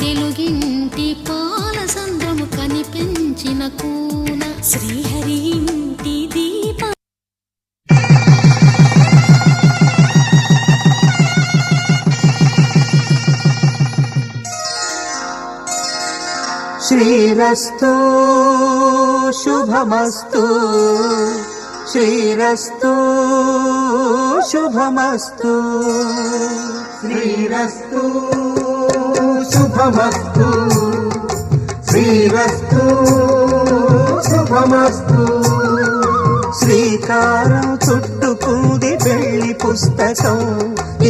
తెలుగింటి పాలసంద్రము కనిపించిన కూన శ్రీహరి ఇంటి దీప శ్రీరస్తు శుభమస్తు శ్రీరస్తు శుభమస్తు శ్రీరస్తు శుభమస్తు శ్రీరస్తు శుభమస్తు శ్రీకారం చుట్టుకుంది పెళ్లి పుస్తకం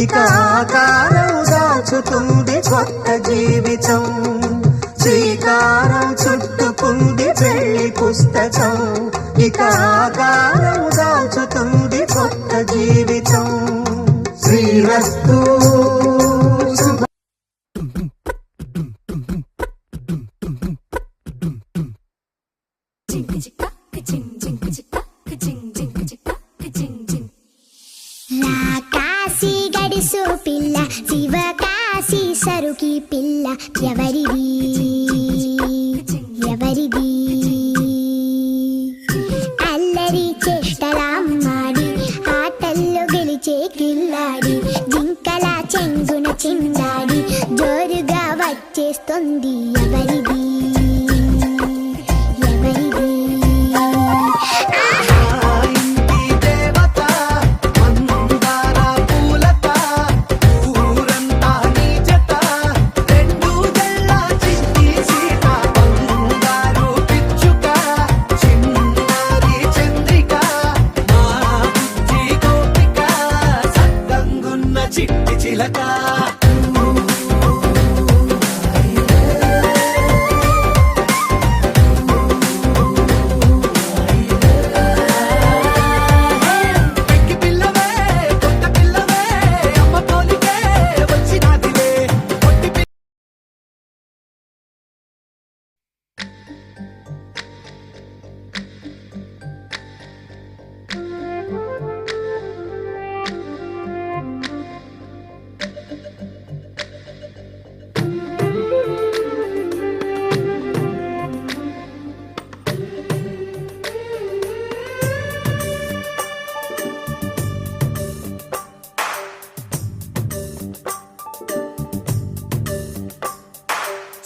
ఇక ఆకారం దాచుతుంది కొత్త జీవితం శ్రీకారం చుట్టుకుంది పెళ్లి పుస్తకం ఇక ఆకారం దాచుతుంది కొత్త జీవితం శ్రీరస్తు కాశీ గడిసు పిల్ల శివకాశీ సరుకి పిల్ల ఎవరిది ఎవరిది అల్లరి చేష్టలామ్మాడి ఆటల్లో గెలిచే కిల్లాడి జింకల చెంగున చిందాడి జోరుగా వచ్చేస్తుంది ఎవరిది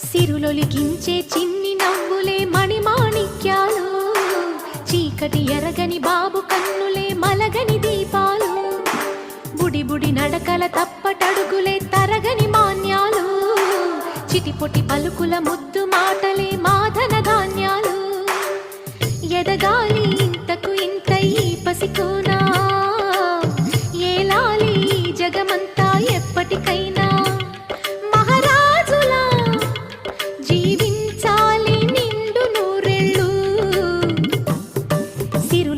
సిరులొలికించే చిన్ని నవ్వులే మణిమాణిక్యాలు చీకటి ఎరగని బాబు కన్నులే మలగని దీపాలు బుడి బుడి నడకల తప్పటడుగులే తరగని మాన్యాలు చిటిపొటి పలుకుల ముద్దు మాటలే మాధన ధాన్యాలు ఎదగాలి ఇంతకు ఇంత ఈ పసికోన